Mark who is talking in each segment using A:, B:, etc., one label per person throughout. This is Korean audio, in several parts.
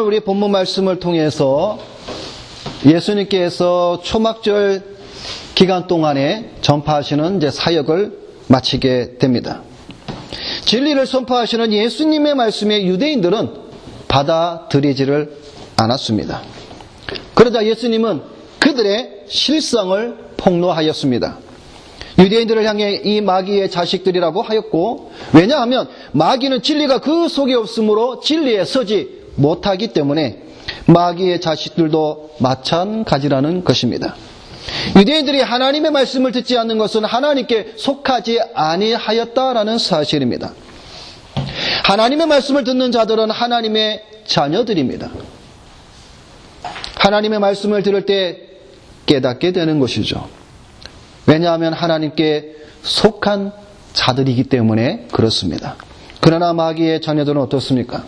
A: 우리 본문 말씀을 통해서 예수님께서 초막절 기간 동안에 전파하시는 이제 사역을 마치게 됩니다. 진리를 선포하시는 예수님의 말씀에 유대인들은 받아들이지를 않았습니다. 그러자 예수님은 그들의 실상을 폭로하였습니다. 유대인들을 향해 이 마귀의 자식들이라고 하였고, 왜냐하면 마귀는 진리가 그 속에 없으므로 진리에 서지 못하기 때문에 마귀의 자식들도 마찬가지라는 것입니다. 유대인들이 하나님의 말씀을 듣지 않는 것은 하나님께 속하지 아니하였다라는 사실입니다. 하나님의 말씀을 듣는 자들은 하나님의 자녀들입니다. 하나님의 말씀을 들을 때 깨닫게 되는 것이죠. 왜냐하면 하나님께 속한 자들이기 때문에 그렇습니다. 그러나 마귀의 자녀들은 어떻습니까?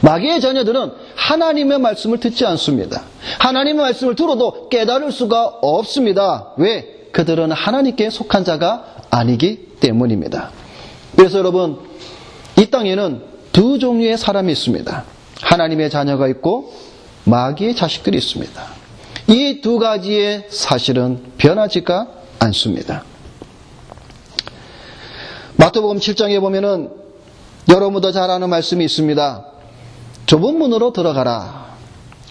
A: 마귀의 자녀들은 하나님의 말씀을 듣지 않습니다. 하나님의 말씀을 들어도 깨달을 수가 없습니다. 왜? 그들은 하나님께 속한 자가 아니기 때문입니다. 그래서 여러분, 이 땅에는 두 종류의 사람이 있습니다. 하나님의 자녀가 있고 마귀의 자식들이 있습니다. 이 두 가지의 사실은 변하지가 않습니다. 마태복음 7장에 보면은 여러분도 잘 아는 말씀이 있습니다. 좁은 문으로 들어가라.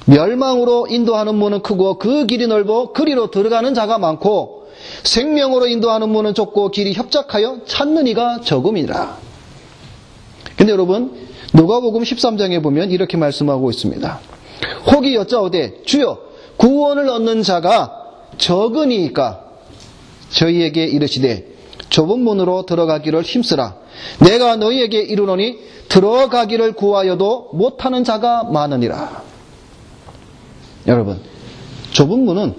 A: 멸망으로 인도하는 문은 크고 그 길이 넓어 그리로 들어가는 자가 많고 생명으로 인도하는 문은 좁고 길이 협착하여 찾는 이가 적음이라. 근데 여러분, 누가복음 13장에 보면 이렇게 말씀하고 있습니다. 혹이 여짜오되 주여 구원을 얻는 자가 적으니까 저희에게 이르시되 좁은 문으로 들어가기를 힘쓰라. 내가 너희에게 이르노니 들어가기를 구하여도 못하는 자가 많으니라. 여러분, 좁은 문은,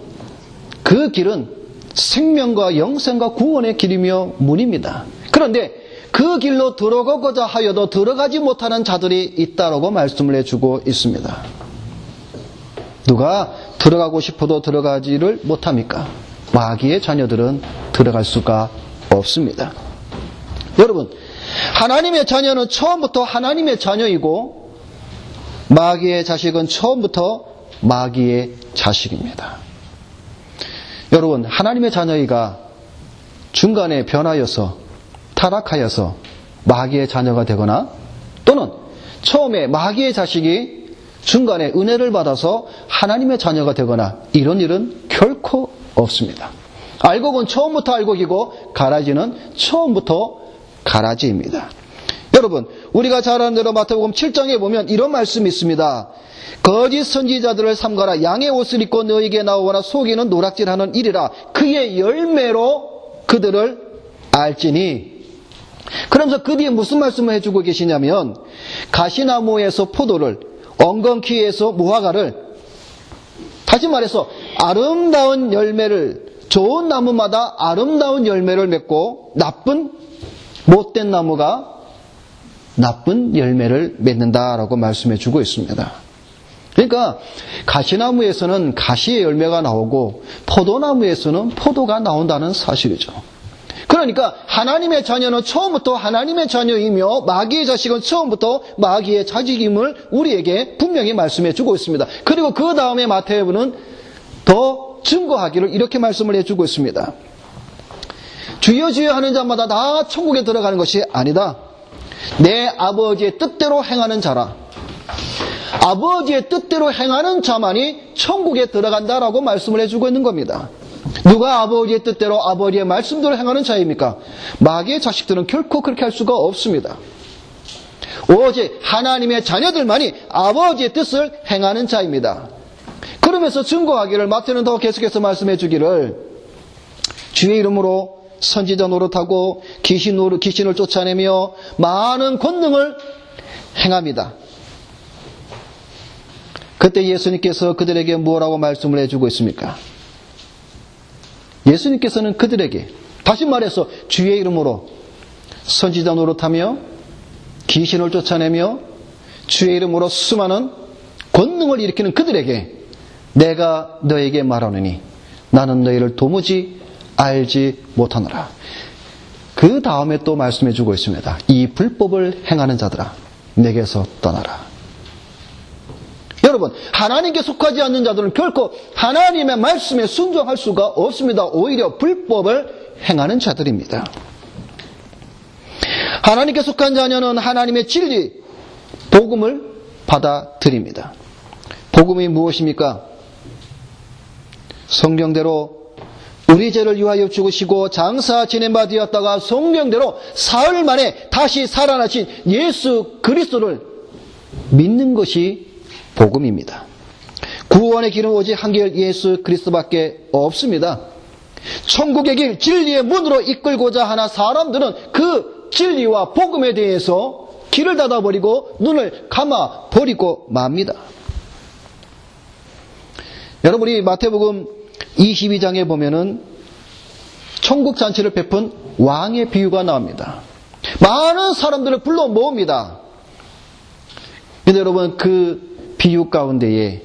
A: 그 길은 생명과 영생과 구원의 길이며 문입니다. 그런데 그 길로 들어가고자 하여도 들어가지 못하는 자들이 있다라고 말씀을 해주고 있습니다. 누가 들어가고 싶어도 들어가지를 못합니까? 마귀의 자녀들은 들어갈 수가 없습니다. 여러분, 하나님의 자녀는 처음부터 하나님의 자녀이고 마귀의 자식은 처음부터 마귀의 자식입니다. 여러분, 하나님의 자녀이가 중간에 변하여서 타락하여서 마귀의 자녀가 되거나 또는 처음에 마귀의 자식이 중간에 은혜를 받아서 하나님의 자녀가 되거나 이런 일은 결코 없습니다. 알곡은 처음부터 알곡이고 가라지는 처음부터 가라지입니다. 여러분, 우리가 잘 아는 대로 마태복음 7장에 보면 이런 말씀이 있습니다. 거짓 선지자들을 삼가라. 양의 옷을 입고 너에게 나오거나 속이는 노략질하는 일이라. 그의 열매로 그들을 알지니. 그러면서 그 뒤에 무슨 말씀을 해주고 계시냐면 가시나무에서 포도를, 엉겅퀴에서 무화과를, 다시 말해서 아름다운 열매를, 좋은 나무마다 아름다운 열매를 맺고 못된 나무가 나쁜 열매를 맺는다라고 말씀해 주고 있습니다. 그러니까 가시나무에서는 가시의 열매가 나오고 포도나무에서는 포도가 나온다는 사실이죠. 그러니까 하나님의 자녀는 처음부터 하나님의 자녀이며 마귀의 자식은 처음부터 마귀의 자식임을 우리에게 분명히 말씀해 주고 있습니다. 그리고 그 다음에 마태복음은 더 증거하기를 이렇게 말씀을 해주고 있습니다. 주여 주여 하는 자마다 다 천국에 들어가는 것이 아니다. 내 아버지의 뜻대로 행하는 자라. 아버지의 뜻대로 행하는 자만이 천국에 들어간다라고 말씀을 해주고 있는 겁니다. 누가 아버지의 뜻대로 아버지의 말씀대로 행하는 자입니까? 마귀의 자식들은 결코 그렇게 할 수가 없습니다. 오직 하나님의 자녀들만이 아버지의 뜻을 행하는 자입니다. 그러면서 증거하기를 마태는 더 계속해서 말씀해 주기를 주의 이름으로 선지자 노릇하고 귀신을 쫓아내며 많은 권능을 행합니다. 그때 예수님께서 그들에게 무엇라고 말씀을 해주고 있습니까? 예수님께서는 그들에게 다시 말해서 주의 이름으로 선지자 노릇하며 귀신을 쫓아내며 주의 이름으로 수많은 권능을 일으키는 그들에게 내가 너에게 말하노니 나는 너희를 도무지 알지 못하노라. 그 다음에 또 말씀해 주고 있습니다. 이 불법을 행하는 자들아 내게서 떠나라. 여러분, 하나님께 속하지 않는 자들은 결코 하나님의 말씀에 순종할 수가 없습니다. 오히려 불법을 행하는 자들입니다. 하나님께 속한 자녀는 하나님의 진리, 복음을 받아들입니다. 복음이 무엇입니까? 성경대로 우리 죄를 위하여 죽으시고 장사 지낸 바 되었다가 성경대로 사흘 만에 다시 살아나신 예수 그리스도를 믿는 것이 복음입니다. 구원의 길은 오직 한결 예수 그리스도밖에 없습니다. 천국의 길, 진리의 문으로 이끌고자 하나 사람들은 그 진리와 복음에 대해서 길을 닫아버리고 눈을 감아버리고 맙니다. 여러분, 이 마태복음 22장에 보면은 천국 잔치를 베푼 왕의 비유가 나옵니다. 많은 사람들을 불러 모읍니다. 근데 여러분, 그 비유 가운데에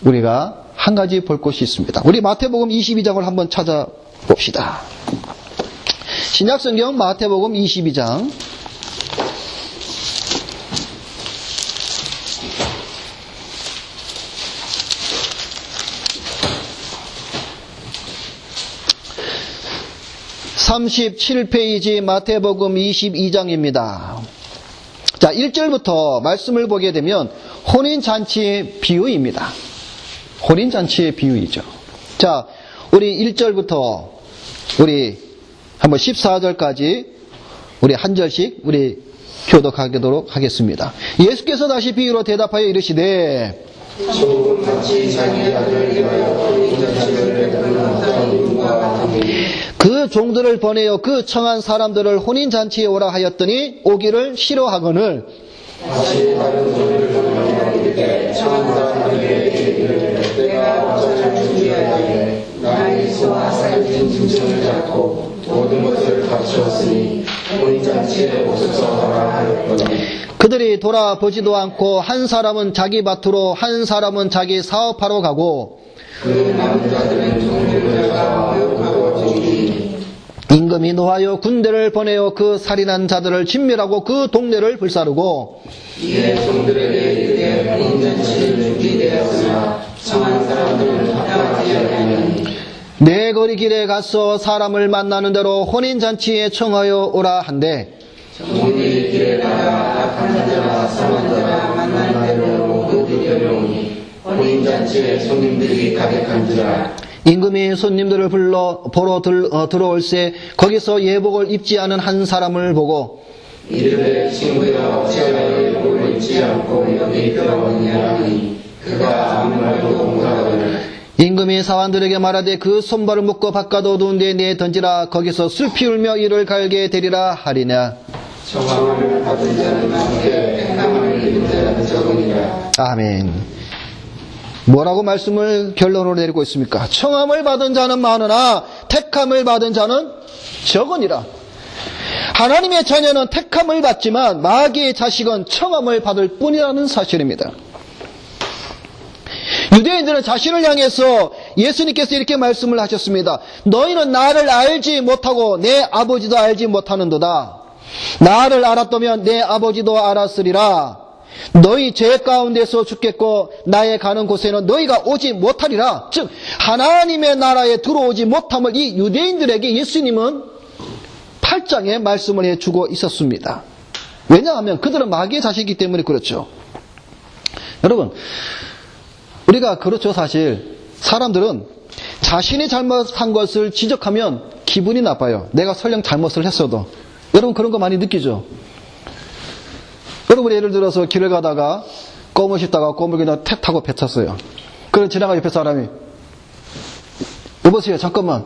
A: 우리가 한 가지 볼 것이 있습니다. 우리 마태복음 22장을 한번 찾아봅시다. 신약성경 마태복음 22장 37페이지 마태복음 22장입니다. 자, 1절부터 말씀을 보게 되면 혼인잔치의 비유입니다. 혼인잔치의 비유이죠. 자, 우리 1절부터 우리 한번 14절까지 우리 한 절씩 우리 교독하도록 하겠습니다. 예수께서 다시 비유로 대답하여 이르시되
B: 마치 자기 아들을 위하여 혼인잔치를 베푸는 어떤 누구와 같으니
A: 그 종들을 보내어 그 청한 사람들을 혼인잔치에 오라 하였더니 오기를 싫어하거늘
B: 다시 다른 종들을 보내어 이르되 청한 사람들에게 이르되 내가 어차피 준비하되 나의 소와 살찐 짐승을 잡고 모든 것을 갖추었으니 혼인잔치에 오소서 하라 하였거늘
A: 그들이 돌아보지도 않고 한 사람은 자기 밭으로 한 사람은 자기 사업하러 가고
B: 그 남자들은 종들을 잡아 모욕하고 죽이니
A: 임금이 노하여 군대를 보내어 그 살인한 자들을 진멸하고 그 동네를 불사르고
B: 이에 종들에게 이르되 혼인잔치를 준비되었으나 청한 사람들은 합당하지 아니하니
A: 내 거리 길에 가서 사람을 만나는 대로 혼인잔치에 청하여 오라 한대
B: 종들이 길에 가다 악한 자나 상한 자나 만나는 대로 모두 들여오니 혼인잔치에 손님들이 가득한지라
A: 임금이 손님들을 보러 들어올세 거기서 예복을 입지 않은 한 사람을 보고
B: 이르되 친구여 어찌하여 예복을 입지 않고 여기 들어오느냐 하니 그가 아무 말도 못하거늘
A: 임금이 사환들에게 말하되 그 손발을 묶어 바깥 어두운 데에 내던지라 거기서 슬피 울며 이를 갈게 되리라 하리냐.
B: 청함을 받은 자는 함께 택함을 입은 자는 적으니라.
A: 아멘. 뭐라고 말씀을 결론으로 내리고 있습니까? 청함을 받은 자는 많으나 택함을 받은 자는 적으니라. 하나님의 자녀는 택함을 받지만 마귀의 자식은 청함을 받을 뿐이라는 사실입니다. 유대인들은 자신을 향해서 예수님께서 이렇게 말씀을 하셨습니다. 너희는 나를 알지 못하고 내 아버지도 알지 못하는도다. 나를 알았다면 내 아버지도 알았으리라. 너희 죄 가운데서 죽겠고 나의 가는 곳에는 너희가 오지 못하리라. 즉 하나님의 나라에 들어오지 못함을 이 유대인들에게 예수님은 8장에 말씀을 해주고 있었습니다. 왜냐하면 그들은 마귀의 자식이기 때문에 그렇죠. 여러분, 우리가 그렇죠. 사실 사람들은 자신이 잘못한 것을 지적하면 기분이 나빠요. 내가 설령 잘못을 했어도. 여러분 그런 거 많이 느끼죠. 여러분 예를 들어서 길을 가다가 껌을 씹다가 껌을 그냥 택 타고 뱉었어요. 그럼 지나가 옆에 사람이 여보세요 잠깐만,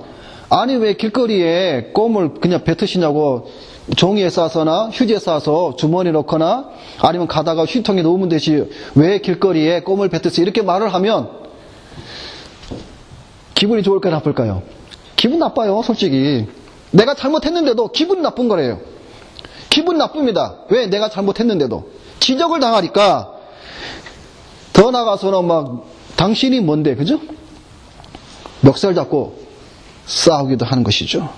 A: 아니 왜 길거리에 껌을 그냥 뱉으시냐고, 종이에 싸서나 휴지에 싸서 주머니에 넣거나 아니면 가다가 휴통에 놓으면 되지 왜 길거리에 껌을 뱉으세요, 이렇게 말을 하면 기분이 좋을까요 나쁠까요? 기분 나빠요. 솔직히 내가 잘못했는데도 기분 나쁜 거래요. 기분 나쁩니다. 왜? 내가 잘못했는데도 지적을 당하니까. 더 나가서는 막 당신이 뭔데, 그죠? 멱살 잡고 싸우기도 하는 것이죠.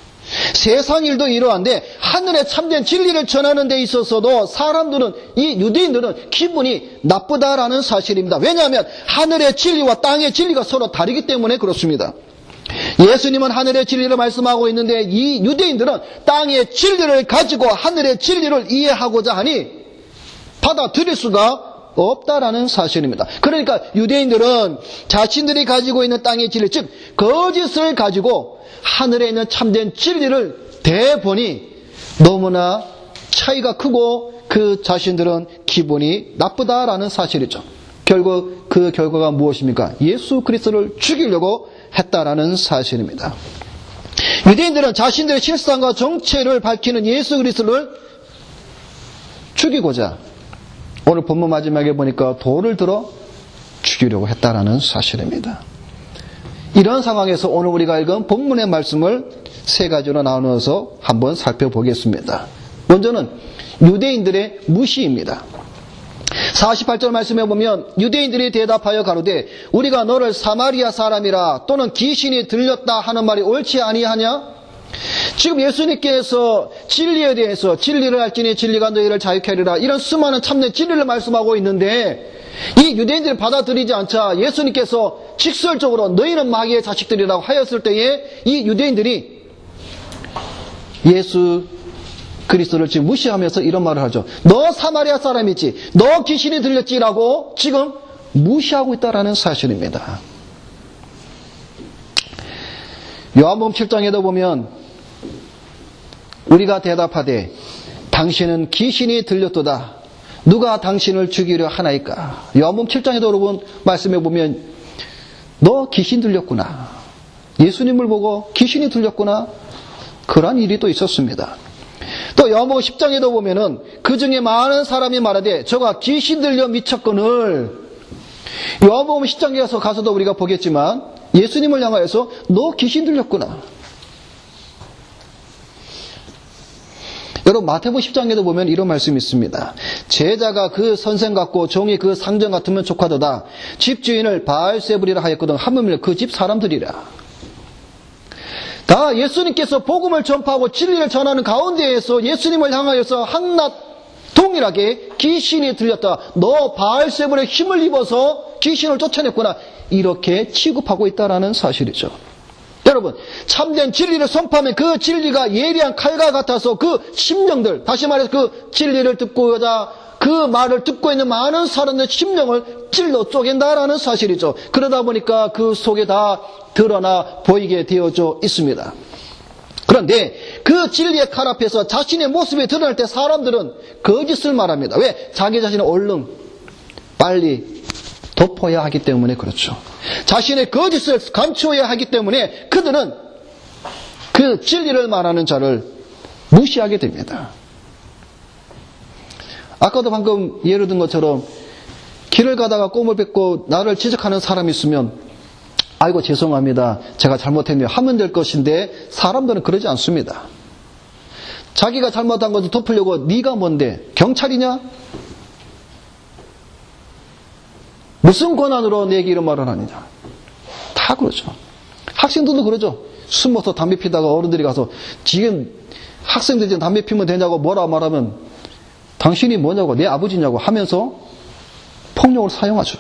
A: 세상 일도 이러한데 하늘의 참된 진리를 전하는 데 있어서도 사람들은, 이 유대인들은 기분이 나쁘다라는 사실입니다. 왜냐하면 하늘의 진리와 땅의 진리가 서로 다르기 때문에 그렇습니다. 예수님은 하늘의 진리를 말씀하고 있는데 이 유대인들은 땅의 진리를 가지고 하늘의 진리를 이해하고자 하니 받아들일 수가 없다라는 사실입니다. 그러니까 유대인들은 자신들이 가지고 있는 땅의 진리, 즉 거짓을 가지고 하늘에 있는 참된 진리를 대보니 너무나 차이가 크고 그 자신들은 기분이 나쁘다라는 사실이죠. 결국 그 결과가 무엇입니까? 예수 그리스도를 죽이려고 했다라는 사실입니다. 유대인들은 자신들의 실상과 정체를 밝히는 예수 그리스도를 죽이고자 오늘 본문 마지막에 보니까 돌을 들어 죽이려고 했다라는 사실입니다. 이런 상황에서 오늘 우리가 읽은 본문의 말씀을 세 가지로 나누어서 한번 살펴보겠습니다. 먼저는 유대인들의 무시입니다. 48절 말씀에 보면 유대인들이 대답하여 가로되 우리가 너를 사마리아 사람이라 또는 귀신이 들렸다 하는 말이 옳지 아니하냐? 지금 예수님께서 진리에 대해서 진리를 알지니 진리가 너희를 자유케 하리라 이런 수많은 참된 진리를 말씀하고 있는데 이 유대인들이 받아들이지 않자 예수님께서 직설적으로 너희는 마귀의 자식들이라고 하였을 때에 이 유대인들이 예수 그리스도를 지금 무시하면서 이런 말을 하죠. 너 사마리아 사람이지, 너 귀신이 들렸지라고 지금 무시하고 있다라는 사실입니다. 요한복음 7장에도 보면 우리가 대답하되 당신은 귀신이 들렸도다. 누가 당신을 죽이려 하나이까? 요한복음 7장에도 여러분 말씀해 보면 너 귀신 들렸구나. 예수님을 보고 귀신이 들렸구나. 그런 일이 또 있었습니다. 또 요한복음 10장에도 보면은 그 중에 많은 사람이 말하되 저가 귀신 들려 미쳤거늘. 요한복음 10장에 가서도 우리가 보겠지만 예수님을 향하여서 너 귀신 들렸구나. 여러분 마태복음 10장에도 보면 이런 말씀이 있습니다. 제자가 그 선생 같고 종이 그 상전 같으면 족하도다. 집주인을 바알세불이라 하였거든 하물며 그 집 사람들이라. 다 예수님께서 복음을 전파하고 진리를 전하는 가운데에서 예수님을 향하여서 한낱 동일하게 귀신이 들렸다. 너 바알세불의 힘을 입어서 귀신을 쫓아냈구나. 이렇게 취급하고 있다는 사실이죠. 여러분 참된 진리를 선포하면 그 진리가 예리한 칼과 같아서 그 심령들, 다시 말해서 그 진리를 듣고자 그 말을 듣고 있는 많은 사람들의 심령을 찔러 쪼갠다라는 사실이죠. 그러다 보니까 그 속에 다 드러나 보이게 되어져 있습니다. 그런데 그 진리의 칼 앞에서 자신의 모습이 드러날 때 사람들은 거짓을 말합니다. 왜? 자기 자신을 얼른 빨리 덮어야 하기 때문에 그렇죠. 자신의 거짓을 감추어야 하기 때문에 그들은 그 진리를 말하는 자를 무시하게 됩니다. 아까도 방금 예를 든 것처럼 길을 가다가 꼼을 뱉고 나를 지적하는 사람이 있으면 아이고 죄송합니다. 제가 잘못했네요. 하면 될 것인데 사람들은 그러지 않습니다. 자기가 잘못한 것을 덮으려고 네가 뭔데? 경찰이냐? 무슨 권한으로 내게 이런 말을 하느냐? 다 그러죠. 학생들도 그러죠. 숨어서 담배 피다가 어른들이 가서 지금 학생들이 지금 담배 피면 되냐고 뭐라 말하면 당신이 뭐냐고 내 아버지냐고 하면서 폭력을 사용하죠.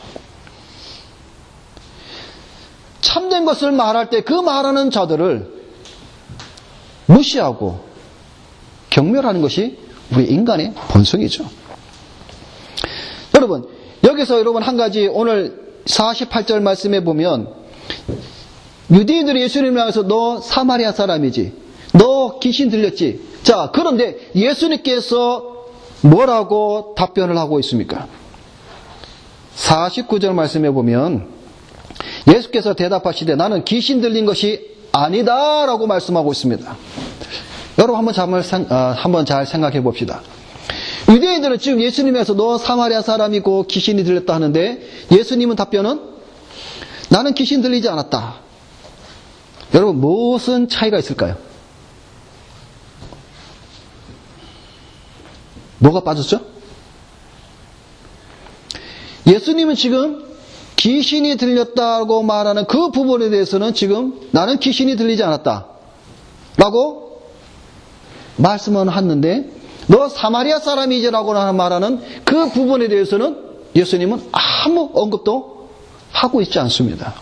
A: 참된 것을 말할 때 그 말하는 자들을 무시하고 경멸하는 것이 우리 인간의 본성이죠. 여러분 여기서 여러분 한 가지 오늘 48절 말씀에 보면 유대인들이 예수님을 향해서 너 사마리아 사람이지, 너 귀신 들렸지. 자 그런데 예수님께서 뭐라고 답변을 하고 있습니까? 49절 말씀에 보면 예수께서 대답하시되 나는 귀신 들린 것이 아니다 라고 말씀하고 있습니다. 여러분 한번 잘 생각해 봅시다. 유대인들은 지금 예수님에서 너 사마리아 사람이고 귀신이 들렸다 하는데 예수님은 답변은 나는 귀신 들리지 않았다. 여러분 무슨 차이가 있을까요? 뭐가 빠졌죠? 예수님은 지금 귀신이 들렸다고 말하는 그 부분에 대해서는 지금 나는 귀신이 들리지 않았다 라고 말씀은 하는데 너 사마리아 사람이지라고 말하는 그 부분에 대해서는 예수님은 아무 언급도 하고 있지 않습니다.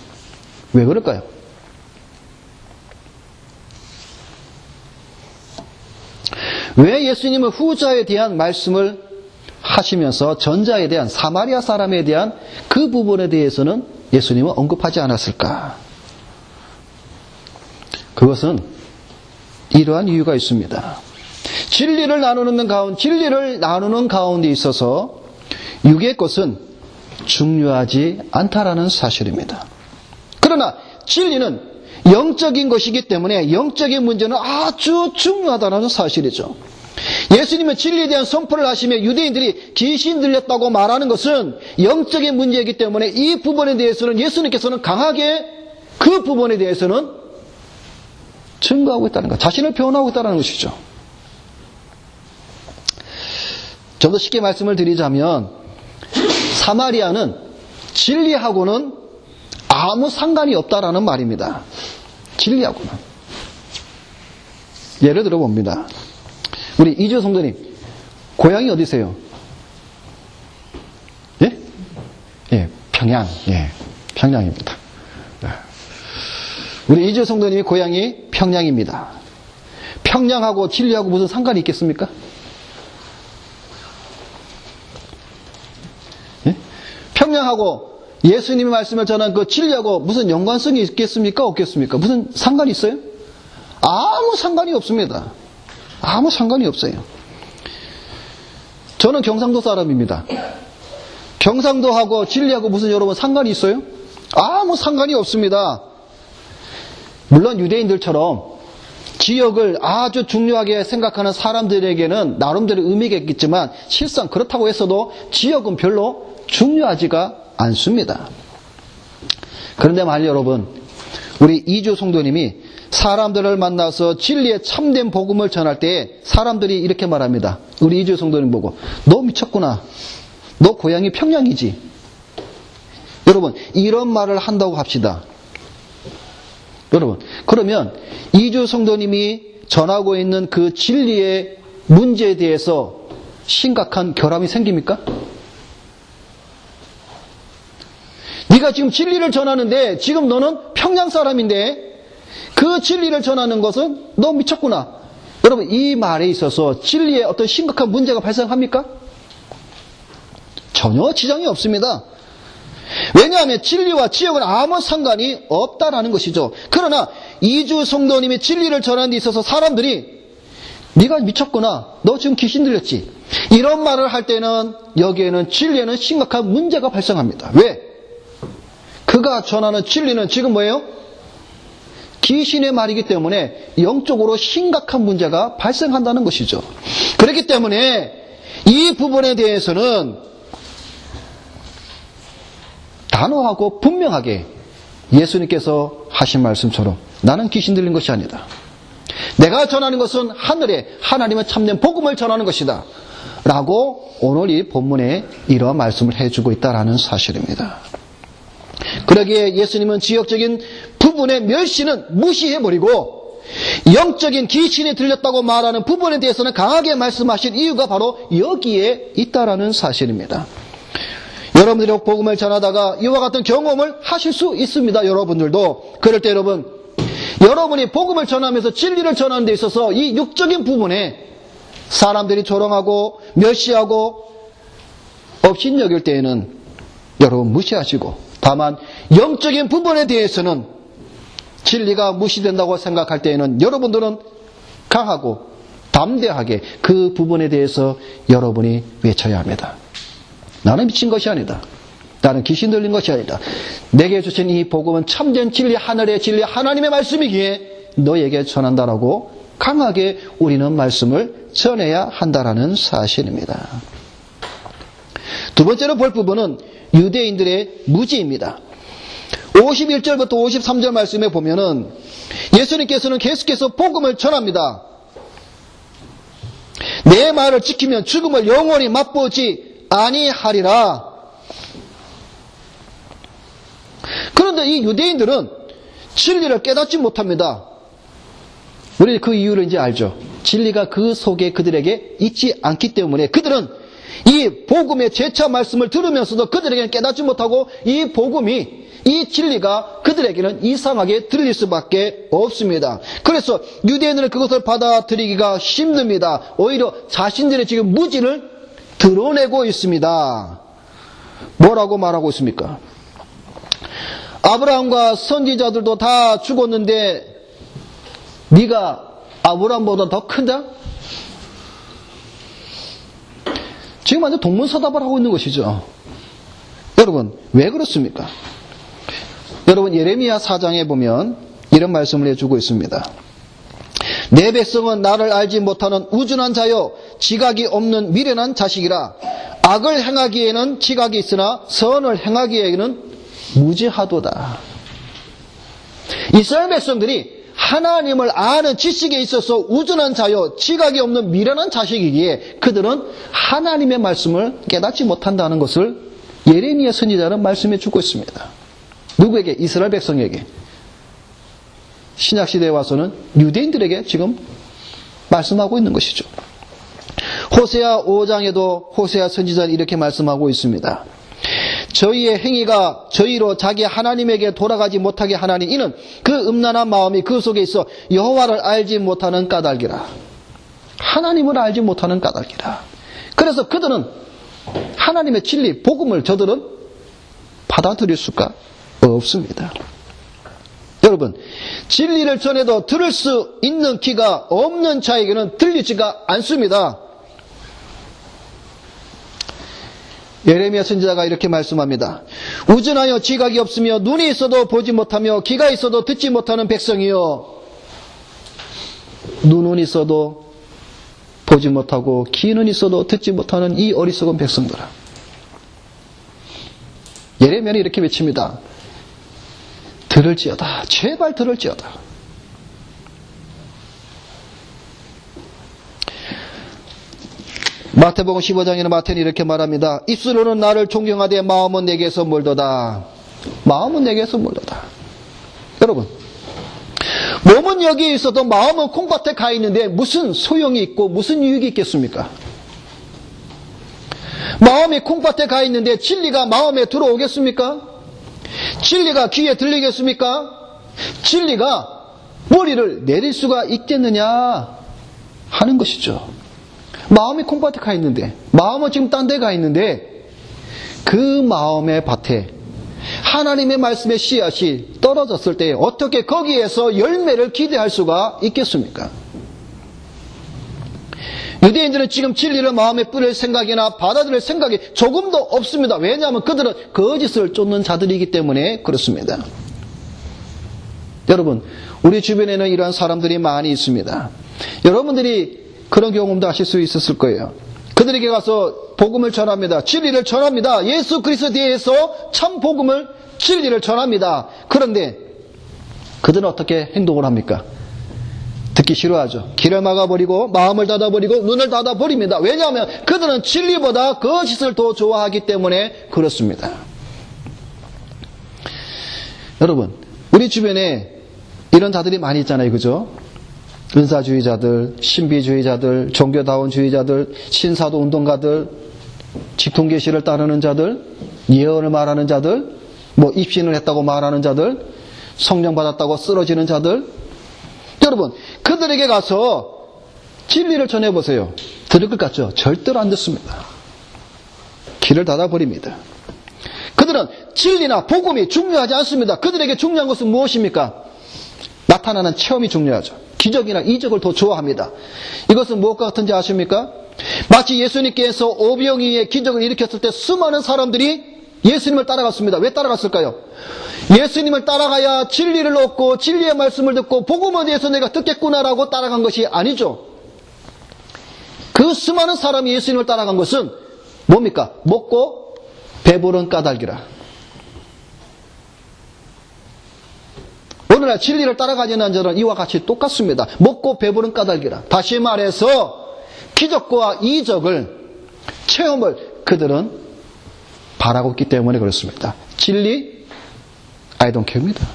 A: 왜 그럴까요? 왜 예수님은 후자에 대한 말씀을 하시면서 전자에 대한 사마리아 사람에 대한 그 부분에 대해서는 예수님은 언급하지 않았을까? 그것은 이러한 이유가 있습니다. 진리를 나누는 가운데 있어서 육의 것은 중요하지 않다라는 사실입니다. 그러나 진리는 영적인 것이기 때문에 영적인 문제는 아주 중요하다는 사실이죠. 예수님은 진리에 대한 선포를 하시며 유대인들이 귀신 들렸다고 말하는 것은 영적인 문제이기 때문에 이 부분에 대해서는 예수님께서는 강하게 그 부분에 대해서는 증거하고 있다는 것, 자신을 표현하고 있다는 것이죠. 좀 더 쉽게 말씀을 드리자면 사마리아는 진리하고는 아무 상관이 없다라는 말입니다. 진리하고는. 예를 들어 봅니다. 우리 이주 성도님 고향이 어디세요? 예? 예, 평양. 예, 평양입니다. 우리 이주 성도님이 고향이 평양입니다. 평양하고 진리하고 무슨 상관이 있겠습니까? 예? 평양하고 예수님의 말씀을 전한 그 진리하고 무슨 연관성이 있겠습니까? 없겠습니까? 무슨 상관이 있어요? 아무 상관이 없습니다. 아무 상관이 없어요. 저는 경상도 사람입니다. 경상도하고 진리하고 무슨 여러분 상관이 있어요? 아무 상관이 없습니다. 물론 유대인들처럼 지역을 아주 중요하게 생각하는 사람들에게는 나름대로 의미가 있겠지만 실상 그렇다고 했어도 지역은 별로 중요하지가 않습니다. 그런데 만약 여러분 우리 이주 성도님이 사람들을 만나서 진리의 참된 복음을 전할 때 사람들이 이렇게 말합니다. 우리 이주 성도님 보고 너 미쳤구나. 너 고향이 평양이지. 여러분 이런 말을 한다고 합시다. 여러분 그러면 이주 성도님이 전하고 있는 그 진리의 문제에 대해서 심각한 결함이 생깁니까? 네가 지금 진리를 전하는데 지금 너는 평양 사람인데 그 진리를 전하는 것은 너 미쳤구나. 여러분 이 말에 있어서 진리에 어떤 심각한 문제가 발생합니까? 전혀 지장이 없습니다. 왜냐하면 진리와 지역은 아무 상관이 없다라는 것이죠. 그러나 이주 성도님이 진리를 전하는 데 있어서 사람들이 네가 미쳤구나. 너 지금 귀신 들렸지. 이런 말을 할 때는 여기에는 진리에는 심각한 문제가 발생합니다. 왜? 그가 전하는 진리는 지금 뭐예요? 귀신의 말이기 때문에 영적으로 심각한 문제가 발생한다는 것이죠. 그렇기 때문에 이 부분에 대해서는 단호하고 분명하게 예수님께서 하신 말씀처럼 나는 귀신 들린 것이 아니다. 내가 전하는 것은 하늘에 하나님의 참된 복음을 전하는 것이다. 라고 오늘 이 본문에 이러한 말씀을 해주고 있다는 사실입니다. 그러기에 예수님은 지역적인 부분의 멸시는 무시해버리고 영적인 귀신이 들렸다고 말하는 부분에 대해서는 강하게 말씀하신 이유가 바로 여기에 있다라는 사실입니다. 여러분들이 복음을 전하다가 이와 같은 경험을 하실 수 있습니다. 여러분들도. 그럴 때 여러분이 복음을 전하면서 진리를 전하는 데 있어서 이 육적인 부분에 사람들이 조롱하고 멸시하고 업신여길 때에는 여러분 무시하시고 다만 영적인 부분에 대해서는 진리가 무시된다고 생각할 때에는 여러분들은 강하고 담대하게 그 부분에 대해서 여러분이 외쳐야 합니다. 나는 미친 것이 아니다. 나는 귀신 들린 것이 아니다. 내게 주신 이 복음은 참된 진리, 하늘의 진리, 하나님의 말씀이기에 너에게 전한다라고 강하게 우리는 말씀을 전해야 한다라는 사실입니다. 두 번째로 볼 부분은 유대인들의 무지입니다. 51절부터 53절 말씀에 보면은 예수님께서는 계속해서 복음을 전합니다. 내 말을 지키면 죽음을 영원히 맛보지 아니하리라. 그런데 이 유대인들은 진리를 깨닫지 못합니다. 우리 그 이유를 이제 알죠. 진리가 그 속에 그들에게 있지 않기 때문에 그들은 이 복음의 재차 말씀을 들으면서도 그들에게는 깨닫지 못하고 이 복음이, 이 진리가 그들에게는 이상하게 들릴 수밖에 없습니다. 그래서 유대인들은 그것을 받아들이기가 힘듭니다. 오히려 자신들의 지금 무지를 드러내고 있습니다. 뭐라고 말하고 있습니까? 아브라함과 선지자들도 다 죽었는데 네가 아브라함보다 더 큰다? 지금 완전 동문서답을 하고 있는 것이죠. 여러분, 왜 그렇습니까? 여러분, 예레미야 4장에 보면 이런 말씀을 해주고 있습니다. 내 백성은 나를 알지 못하는 우준한 자요, 지각이 없는 미련한 자식이라. 악을 행하기에는 지각이 있으나 선을 행하기에는 무지하도다. 이스라엘 백성들이 하나님을 아는 지식에 있어서 우준한 자요, 지각이 없는 미련한 자식이기에 그들은 하나님의 말씀을 깨닫지 못한다는 것을 예레미야 선지자는 말씀해 주고 있습니다. 누구에게? 이스라엘 백성에게. 신약시대에 와서는 유대인들에게 지금 말씀하고 있는 것이죠. 호세아 5장에도 호세아 선지자는 이렇게 말씀하고 있습니다. 저희의 행위가 저희로 자기 하나님에게 돌아가지 못하게 하나니 이는 그 음란한 마음이 그 속에 있어 여호와를 알지 못하는 까닭이라. 하나님을 알지 못하는 까닭이라. 그래서 그들은 하나님의 진리, 복음을 저들은 받아들일 수가 없습니다. 여러분, 진리를 전해도 들을 수 있는 귀가 없는 자에게는 들리지가 않습니다. 예레미야 선지자가 이렇게 말씀합니다. 우준하여 지각이 없으며 눈이 있어도 보지 못하며 귀가 있어도 듣지 못하는 백성이요. 눈은 있어도 보지 못하고 귀는 있어도 듣지 못하는 이 어리석은 백성들아. 예레미야는 이렇게 외칩니다. 들을지어다. 제발 들을지어다. 마태복음 15장에는 마태는 이렇게 말합니다. 입술로는 나를 존경하되 마음은 내게서 멀도다. 마음은 내게서 멀도다. 여러분, 몸은 여기 있어도 마음은 콩밭에 가 있는데 무슨 소용이 있고 무슨 유익이 있겠습니까? 마음이 콩밭에 가 있는데 진리가 마음에 들어오겠습니까? 진리가 귀에 들리겠습니까? 진리가 머리를 내릴 수가 있겠느냐 하는 것이죠. 마음이 콩밭에 가 있는데, 마음은 지금 딴 데 가 있는데 그 마음의 밭에 하나님의 말씀의 씨앗이 떨어졌을 때 어떻게 거기에서 열매를 기대할 수가 있겠습니까? 유대인들은 지금 진리를 마음에 뿌릴 생각이나 받아들일 생각이 조금도 없습니다. 왜냐하면 그들은 거짓을 쫓는 자들이기 때문에 그렇습니다. 여러분, 우리 주변에는 이러한 사람들이 많이 있습니다. 여러분들이 그런 경험도 하실 수 있었을 거예요. 그들에게 가서 복음을 전합니다. 진리를 전합니다. 예수 그리스도에 대해서 참 복음을, 진리를 전합니다. 그런데 그들은 어떻게 행동을 합니까? 듣기 싫어하죠. 귀를 막아버리고 마음을 닫아버리고 눈을 닫아버립니다. 왜냐하면 그들은 진리보다 거짓을 더 좋아하기 때문에 그렇습니다. 여러분, 우리 주변에 이런 자들이 많이 있잖아요. 그죠? 은사주의자들, 신비주의자들, 종교다원주의자들, 신사도 운동가들, 직통계시를 따르는 자들, 예언을 말하는 자들, 입신을 했다고 말하는 자들, 성령 받았다고 쓰러지는 자들. 여러분, 그들에게 가서 진리를 전해보세요. 들을 것 같죠? 절대로 안 듣습니다. 귀를 닫아버립니다. 그들은 진리나 복음이 중요하지 않습니다. 그들에게 중요한 것은 무엇입니까? 나타나는 체험이 중요하죠. 기적이나 이적을 더 좋아합니다. 이것은 무엇과 같은지 아십니까? 마치 예수님께서 오병이의 기적을 일으켰을 때 수많은 사람들이 예수님을 따라갔습니다. 왜 따라갔을까요? 예수님을 따라가야 진리를 얻고 진리의 말씀을 듣고 복음에 대해서 내가 듣겠구나라고 따라간 것이 아니죠. 그 수많은 사람이 예수님을 따라간 것은 뭡니까? 먹고 배부른 까닭이라. 오늘날 진리를 따라가지는 자는 이와 같이 똑같습니다. 먹고 배부른 까닭이라. 다시 말해서 기적과 이적을, 체험을 그들은 바라고 있기 때문에 그렇습니다. 진리, I don't care입니다.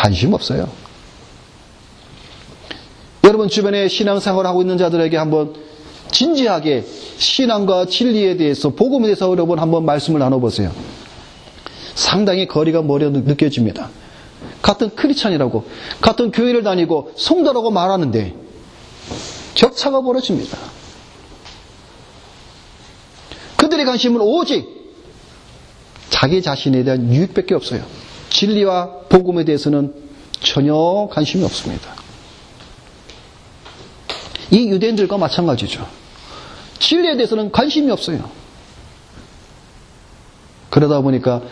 A: 관심 없어요. 여러분 주변에 신앙생활을 하고 있는 자들에게 한번 진지하게 신앙과 진리에 대해서, 복음에 대해서 여러분 한번 말씀을 나눠보세요. 상당히 거리가 멀어 느껴집니다. 같은 크리스찬이라고, 같은 교회를 다니고 성도라고 말하는데 격차가 벌어집니다. 그들의 관심은 오직 자기 자신에 대한 유익밖에 없어요. 진리와 복음에 대해서는 전혀 관심이 없습니다. 이 유대인들과 마찬가지죠. 진리에 대해서는 관심이 없어요. 그러다 보니까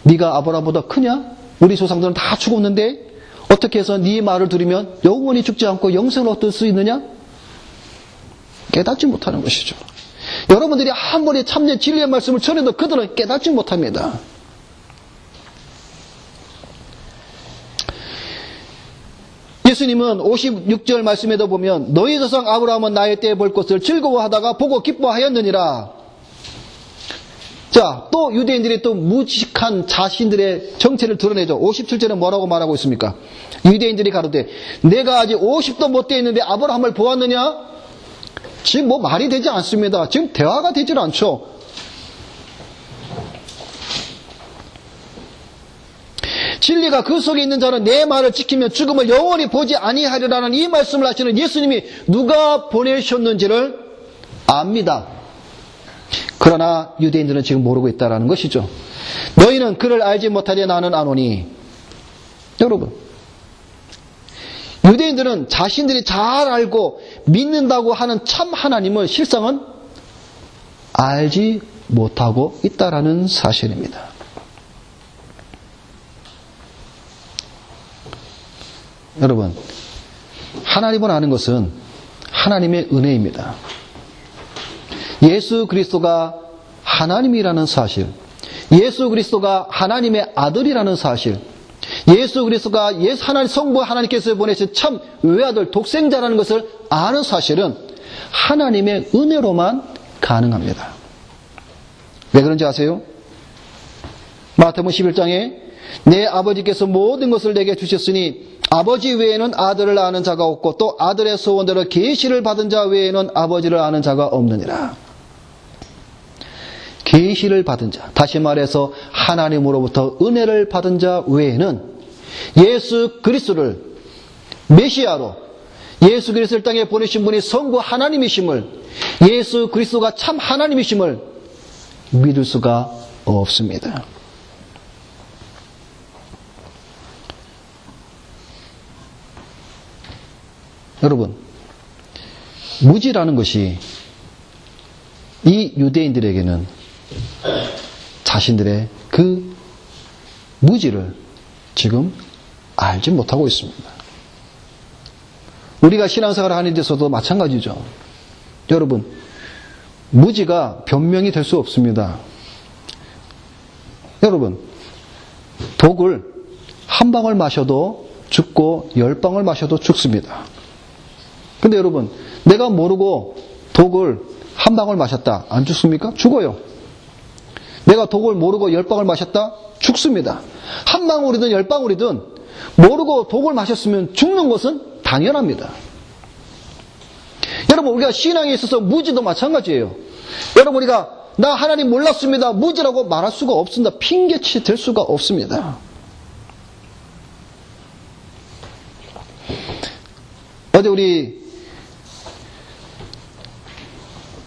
A: 네가 아브라함보다 크냐? 우리 조상들은 다 죽었는데 어떻게 해서 네 말을 들으면 영원히 죽지 않고 영생을 얻을 수 있느냐? 깨닫지 못하는 것이죠. 여러분들이 아무리 참된 진리의 말씀을 전해도 그들은 깨닫지 못합니다. 예수님은 56절 말씀에도 보면 너희 조상 아브라함은 나의 때에 볼 것을 즐거워하다가 보고 기뻐하였느니라. 자, 또 유대인들이 또 무식한 자신들의 정체를 드러내죠. 57절에 뭐라고 말하고 있습니까? 유대인들이 가로되 내가 아직 50도 못 되었는데 아브라함을 보았느냐? 지금 뭐 말이 되지 않습니다. 지금 대화가 되질 않죠. 진리가 그 속에 있는 자는 내 말을 지키면 죽음을 영원히 보지 아니하리라는 이 말씀을 하시는 예수님이 누가 보내셨는지를 압니다. 그러나 유대인들은 지금 모르고 있다는 것이죠. 너희는 그를 알지 못하되 나는 아노니. 여러분, 유대인들은 자신들이 잘 알고 믿는다고 하는 참 하나님을 실상은 알지 못하고 있다는 사실입니다. 여러분, 하나님을 아는 것은 하나님의 은혜입니다. 예수 그리스도가 하나님이라는 사실, 예수 그리스도가 하나님의 아들이라는 사실, 예수 그리스도가 하나님 성부 하나님께서 보내신 참 외아들 독생자라는 것을 아는 사실은 하나님의 은혜로만 가능합니다. 왜 그런지 아세요? 마태복음 11장에 내 아버지께서 모든 것을 내게 주셨으니 아버지 외에는 아들을 아는 자가 없고 또 아들의 소원대로 계시를 받은 자 외에는 아버지를 아는 자가 없느니라. 계시를 받은 자, 다시 말해서 하나님으로부터 은혜를 받은 자 외에는 예수 그리스도를 메시아로, 예수 그리스도를 땅에 보내신 분이 성부 하나님이심을, 예수 그리스도가 참 하나님이심을 믿을 수가 없습니다. 여러분, 무지라는 것이 이 유대인들에게는 자신들의 그 무지를 지금 알지 못하고 있습니다. 우리가 신앙생활을 하는 데서도 마찬가지죠. 여러분, 무지가 변명이 될 수 없습니다. 여러분, 독을 한 방울 마셔도 죽고 10방울 마셔도 죽습니다. 근데 여러분, 내가 모르고 독을 한 방울 마셨다. 안 죽습니까? 죽어요. 내가 독을 모르고 10방울 마셨다? 죽습니다. 한 방울이든 10방울이든 모르고 독을 마셨으면 죽는 것은 당연합니다. 여러분, 우리가 신앙에 있어서 무지도 마찬가지예요. 여러분, 우리가 나 하나님 몰랐습니다. 무지라고 말할 수가 없습니다. 핑계치 될 수가 없습니다. 어제 우리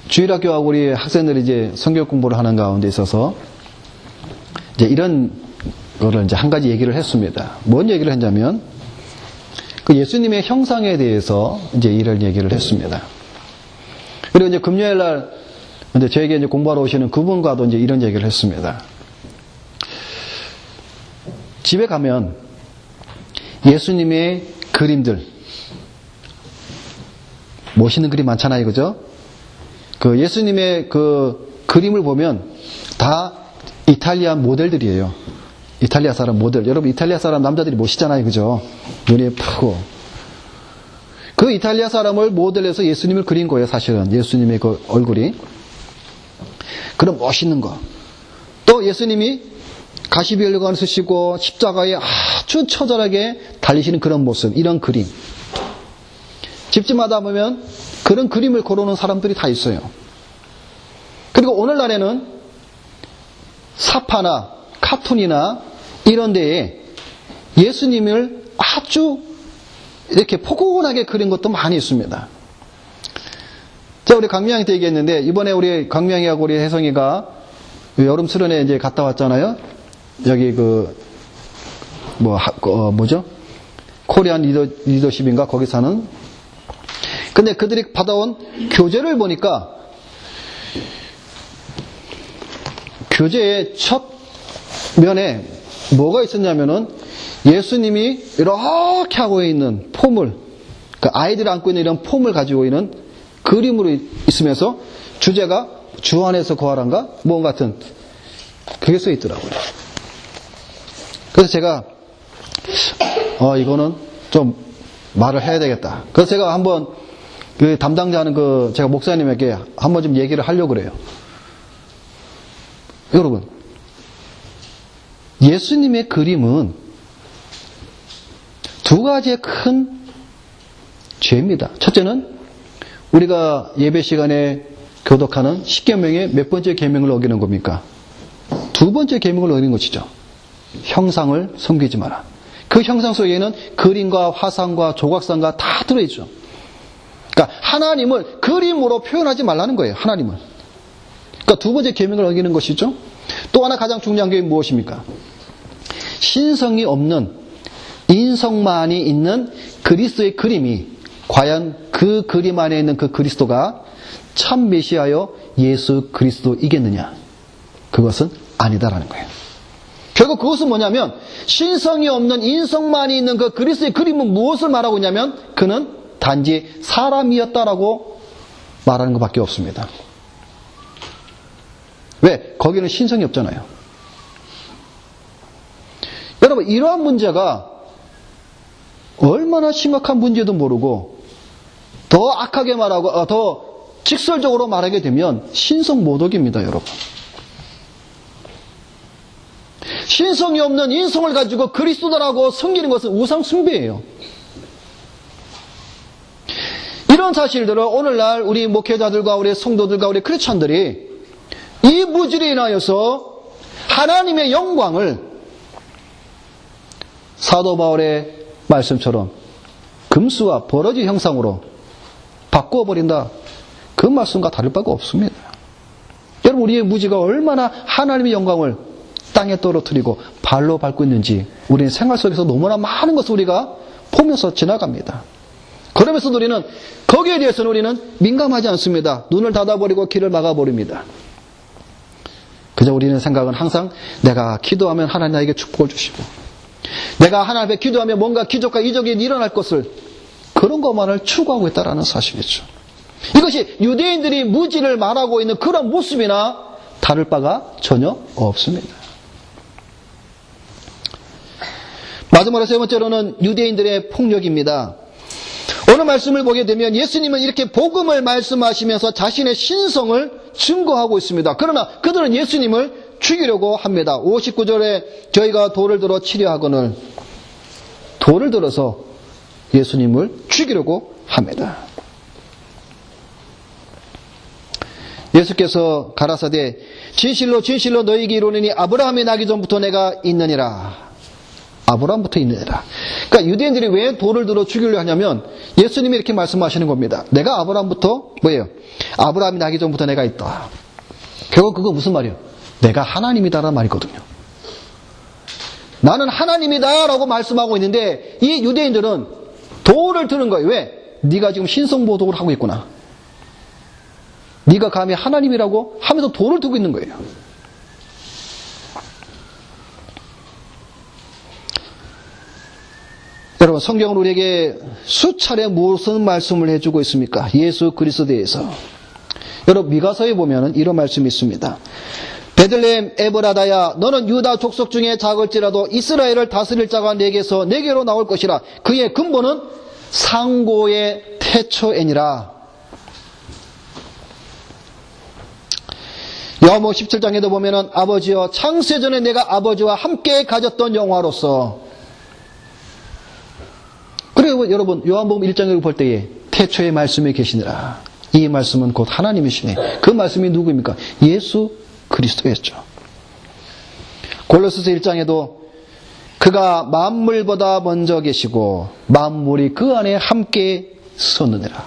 A: 주일학교하고 우리 학생들이 이제 성경 공부를 하는 가운데 있어서 이제 이런 거를 이제 한 가지 얘기를 했습니다. 뭔 얘기를 했냐면 그 예수님의 형상에 대해서 이제 이런 얘기를 했습니다. 그리고 이제 금요일 날 이제 저에게 이제 공부하러 오시는 그분과도 이제 이런 얘기를 했습니다. 집에 가면 예수님의 그림들, 멋있는 그림 많잖아요, 그죠? 그 예수님의 그 그림을 보면 다 이탈리아 모델들이에요. 이탈리아 사람 모델. 여러분, 이탈리아 사람 남자들이 멋있잖아요, 그죠? 눈이 예쁘고. 그 이탈리아 사람을 모델해서 예수님을 그린 거예요, 사실은. 예수님의 그 얼굴이. 그런 멋있는 거. 또 예수님이 가시별관을 쓰시고 십자가에 아주 처절하게 달리시는 그런 모습, 이런 그림. 집집마다 보면 그런 그림을 고르는 사람들이 다 있어요. 그리고 오늘날에는 사파나 카툰이나 이런 데에 예수님을 아주 이렇게 포근하게 그린 것도 많이 있습니다. 제가 우리 강명이 때 얘기했는데, 이번에 우리 강명이하고 우리 혜성이가 여름 수련회 이제 갔다 왔잖아요. 여기 뭐죠? 코리안 리더십인가? 거기 사는. 근데 그들이 받아온 교재를 보니까, 교재의 첫 면에 뭐가 있었냐면은, 예수님이 이렇게 하고 있는 폼을, 그 아이들이 안고 있는 이런 폼을 가지고 있는 그림으로 있으면서, 주제가 주 안에서 거하란가? 뭐 같은, 그게 써 있더라고요. 그래서 제가, 이거는 좀 말을 해야 되겠다. 그래서 제가 한번 그 담당자하는 제가 목사님에게 한번 좀 얘기를 하려고 그래요. 여러분, 예수님의 그림은 두 가지의 큰 죄입니다. 첫째는 우리가 예배 시간에 교독하는 10계명의 몇 번째 계명을 어기는 겁니까? 두 번째 계명을 어기는 것이죠. 형상을 섬기지 마라. 그 형상 속에는 그림과 화상과 조각상과 다 들어있죠. 그러니까 하나님을 그림으로 표현하지 말라는 거예요. 하나님을. 그러니까 두 번째 계명을 어기는 것이죠. 또 하나 가장 중요한 게 무엇입니까? 신성이 없는, 인성만이 있는 그리스도의 그림이 과연 그 그림 안에 있는 그 그리스도가 참 메시아여 예수 그리스도이겠느냐? 그것은 아니다라는 거예요. 결국 그것은 뭐냐면, 신성이 없는, 인성만이 있는 그 그리스도의 그림은 무엇을 말하고 있냐면, 그는 단지 사람이었다라고 말하는 것밖에 없습니다. 왜? 거기는 신성이 없잖아요. 여러분, 이러한 문제가 얼마나 심각한 문제도 모르고 더 악하게 말하고 더 직설적으로 말하게 되면 신성모독입니다, 여러분. 신성이 없는 인성을 가지고 그리스도라고 섬기는 것은 우상숭배예요. 이런 사실들을 오늘날 우리 목회자들과 우리 성도들과 우리 크리스찬들이 이 무지로 인하여서 하나님의 영광을 사도 바울의 말씀처럼 금수와 버러지 형상으로 바꾸어버린다. 그 말씀과 다를 바가 없습니다. 여러분, 우리의 무지가 얼마나 하나님의 영광을 땅에 떨어뜨리고 발로 밟고 있는지 우리는 생활 속에서 너무나 많은 것을 우리가 보면서 지나갑니다. 그러면서도 우리는 거기에 대해서는 우리는 민감하지 않습니다. 눈을 닫아버리고 길을 막아버립니다. 그저 우리는 생각은 항상 내가 기도하면 하나님 나에게 축복을 주시고, 내가 하나님 앞에 기도하면 뭔가 기적과 이적이 일어날 것을, 그런 것만을 추구하고 있다는 사실이죠. 이것이 유대인들이 무지를 말하고 있는 그런 모습이나 다를 바가 전혀 없습니다. 마지막으로 세 번째로는 유대인들의 폭력입니다. 오늘 말씀을 보게 되면 예수님은 이렇게 복음을 말씀하시면서 자신의 신성을 증거하고 있습니다. 그러나 그들은 예수님을 죽이려고 합니다. 59절에 저희가 돌을 들어 치려하거늘, 돌을 들어서 예수님을 죽이려고 합니다. 예수께서 가라사대 진실로 진실로 너희에게 이르노니 아브라함이 나기 전부터 내가 있느니라. 아브라함부터 있느니라. 그러니까 유대인들이 왜 돌을 들어 죽이려 하냐면 예수님이 이렇게 말씀하시는 겁니다. 내가 아브라함부터 뭐예요? 아브라함이 나기 전부터 내가 있다. 결국 그거 무슨 말이에요? 내가 하나님이다라는 말이거든요. 나는 하나님이다라고 말씀하고 있는데 이 유대인들은 돌을 드는 거예요. 왜? 네가 지금 신성모독을 하고 있구나. 네가 감히 하나님이라고 하면서 돌을 두고 있는 거예요. 여러분, 성경은 우리에게 수차례 무슨 말씀을 해주고 있습니까? 예수 그리스도에 대해서. 여러분, 미가서에 보면 이런 말씀이 있습니다. 베들레헴 에브라다야, 너는 유다 족속 중에 작을지라도 이스라엘을 다스릴 자가 내게서 내게로 나올 것이라. 그의 근본은 상고의 태초애니라. 요한복음 17장에도 보면은 아버지여 창세전에 내가 아버지와 함께 가졌던 영화로서, 그리고 여러분 요한복음 1장을 볼 때에 태초에 말씀이 계시니라. 이 말씀은 곧 하나님이시네. 그 말씀이 누구입니까? 예수 그리스도였죠. 골로새서 1장에도 그가 만물보다 먼저 계시고 만물이 그 안에 함께 섰느니라.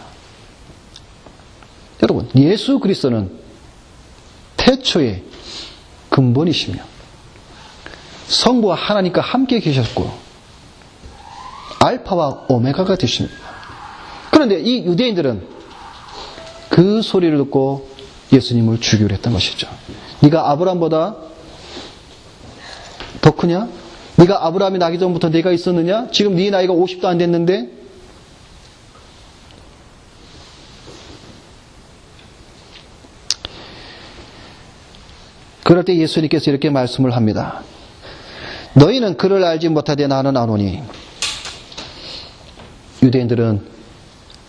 A: 여러분, 예수 그리스도는 태초의 근본이시며 성부와 하나님과 함께 계셨고 알파와 오메가가 되십니다. 그런데 이 유대인들은 그 소리를 듣고 예수님을 죽이려 했던 것이죠. 네가 아브라함보다 더 크냐? 네가 아브라함이 나기 전부터 네가 있었느냐? 지금 네 나이가 50도 안 됐는데? 그럴 때 예수님께서 이렇게 말씀을 합니다. 너희는 그를 알지 못하되 나는 아노니. 유대인들은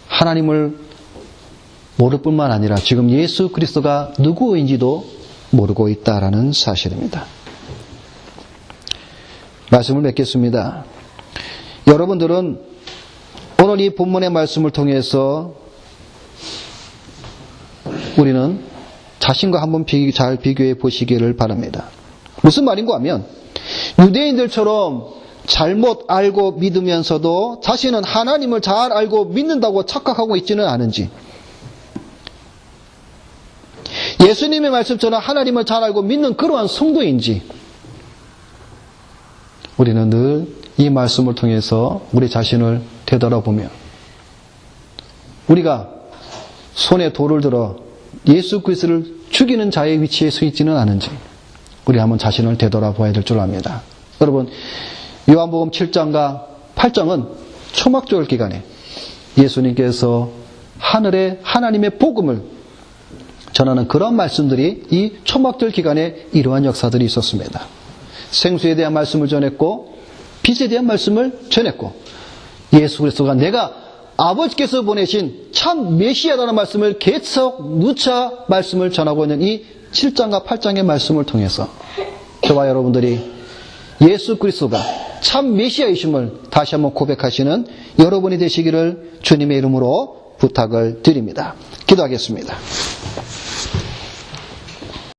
A: 하나님을 모를 뿐만 아니라 지금 예수 그리스도가 누구인지도 모르고 있다라는 사실입니다. 말씀을 맺겠습니다. 여러분들은 오늘 이 본문의 말씀을 통해서 우리는 자신과 한번 잘 비교해 보시기를 바랍니다. 무슨 말인가 하면 유대인들처럼 잘못 알고 믿으면서도 자신은 하나님을 잘 알고 믿는다고 착각하고 있지는 않은지, 예수님의 말씀처럼 하나님을 잘 알고 믿는 그러한 성도인지, 우리는 늘 이 말씀을 통해서 우리 자신을 되돌아보며 우리가 손에 돌을 들어 예수 그리스도를 죽이는 자의 위치에 서 있지는 않은지 우리 한번 자신을 되돌아봐야 될 줄 압니다. 여러분, 요한복음 7장과 8장은 초막절 기간에 예수님께서 하늘에 하나님의 복음을 전하는 그런 말씀들이 이 초막절 기간에 이러한 역사들이 있었습니다. 생수에 대한 말씀을 전했고 빛에 대한 말씀을 전했고 예수 그리스도가 내가 아버지께서 보내신 참 메시아라는 말씀을 계속 누차 말씀을 전하고 있는 이 7장과 8장의 말씀을 통해서 저와 여러분들이 예수 그리스도가 참 메시아이심을 다시 한번 고백하시는 여러분이 되시기를 주님의 이름으로 부탁을 드립니다. 기도하겠습니다.